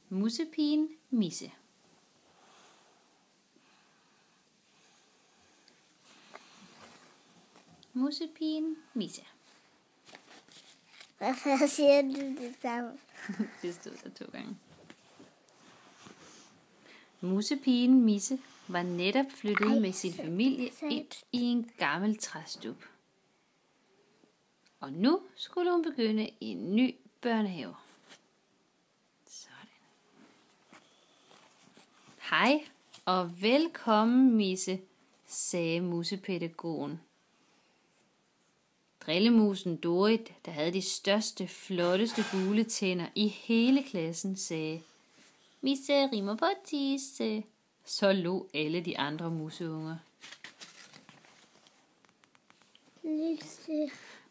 Musepigen Misse. Musepigen Misse. Hvorfor siger du det samme? Det stod der 2 gange. Musepigen Misse var netop flyttet med sin familie ind i en gammel træstub. Og nu skulle hun begynde i en ny børnehave. Sådan. Hej og velkommen, Misse, sagde musepædagogen. Drillemusen Dorit, der havde de største, flotteste gule tænder i hele klassen, sagde: Misse rimer på tisse. Så lå alle de andre museunger.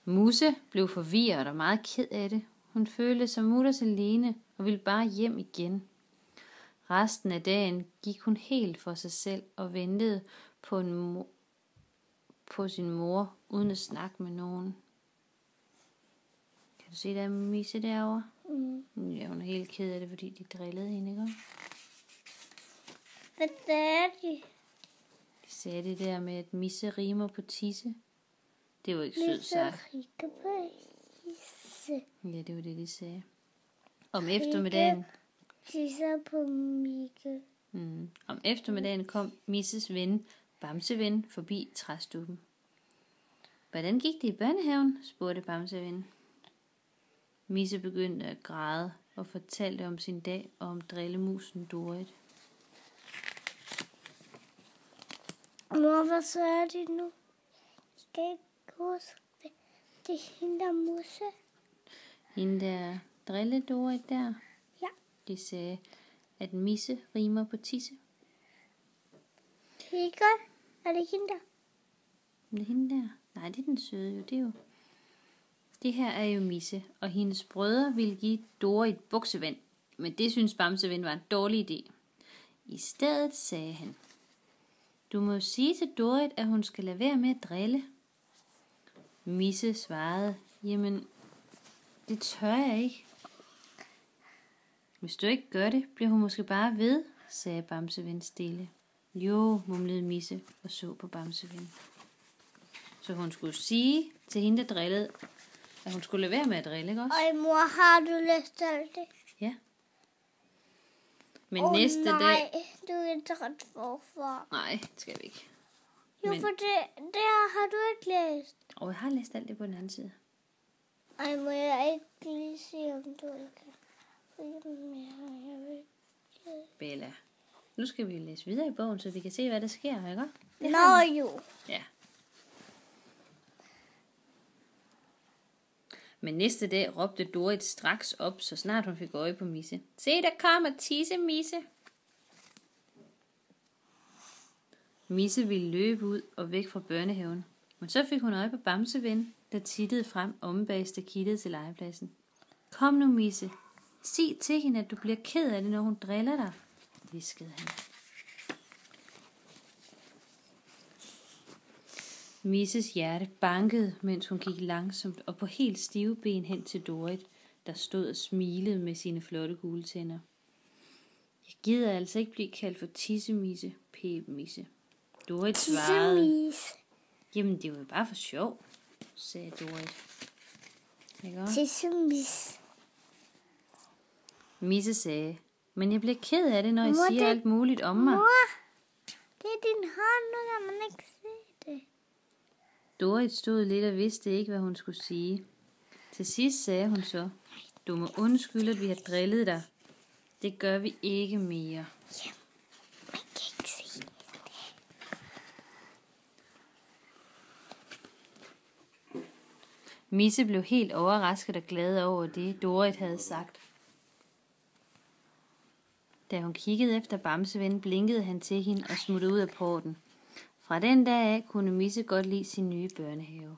Musse blev forvirret og meget ked af det. Hun følte sig mutters alene og ville bare hjem igen. Resten af dagen gik hun helt for sig selv og ventede på sin mor uden at snakke med nogen. Kan du se der Misse derovre? Ja, hun er helt ked af det, fordi de drillede hende, ikke? Hvad sagde de? De sagde det der med, at Misse rimer på tisse. Det var ikke sødt sagt. Misse rimer på tisse. Ja, det var det, de sagde. Om eftermiddagen... Tisser på Mikke. Om eftermiddagen kom Misses ven, Bamseven, forbi træstuben. Hvordan gik det i børnehaven? Spurgte Bamseven. Misse begyndte at græde og fortalte om sin dag og om drillemusen Dorit. Mor, hvad sagde de nu? Jeg kan ikke huske det. Det er hende der Musse. Hende der drille Dorit der? Ja. De sagde, at Misse rimer på tisse. Ikke? Er det hende der? Det er hende der? Nej, det er den søde jo. Det er jo... Det her er jo Misse, og hendes brødre ville give Dorit buksevand. Men det synes Bamseven var en dårlig idé. I stedet sagde han: Du må sige til Dorit, at hun skal lade være med at drille. Misse svarede: Jamen, det tør jeg ikke. Hvis du ikke gør det, bliver hun måske bare ved, sagde Bamseven stille. Jo, mumlede Misse og så på Bamseven. Så hun skulle sige til hende, der drillede, at hun skulle lade være med at drille, ikke også? Ej, mor, har du læst alt det? Ja. Men næste dag... Nej, du er træt forfra. Nej, det skal vi ikke. Jo, Men... for det har du ikke læst. Og jeg har læst alt det på den anden side. Ej, må jeg ikke lige se, om du ikke kan. Bella, nu skal vi læse videre i bogen, så vi kan se, hvad der sker, ikke? Nå jo. Ja. Men næste dag råbte Dorit straks op, så snart hun fik øje på Misse. Se, der kommer tisse, Misse. Misse ville løbe ud og væk fra børnehaven. Men så fik hun øje på Bamseven, der tittede frem omme bag stakittet til legepladsen. Kom nu, Misse. Sig til hende, at du bliver ked af det, når hun driller dig, hviskede han. Misses hjerte bankede, mens hun gik langsomt og på helt stive ben hen til Dorit, der stod og smilede med sine flotte gule tænder. Jeg gider altså ikke blive kaldt for tissemisse, pæb Misse. Dorit svarede: Jamen, det var jo bare for sjov, sagde Dorit. Tissemisse. Misse sagde: Men jeg bliver ked af det, når I siger alt muligt om mig. Mor, det er din hånd, nu kan man ikke se det. Dorit stod lidt og vidste ikke, hvad hun skulle sige. Til sidst sagde hun så: Du må undskylde, at vi har drillet dig. Det gør vi ikke mere. Ja, man kan ikke se det. Misse blev helt overrasket og glad over det, Dorit havde sagt. Da hun kiggede efter Bamseven, blinkede han til hende og smuttede ud af porten. Fra den dag af kunne Misse godt lide sin nye børnehave.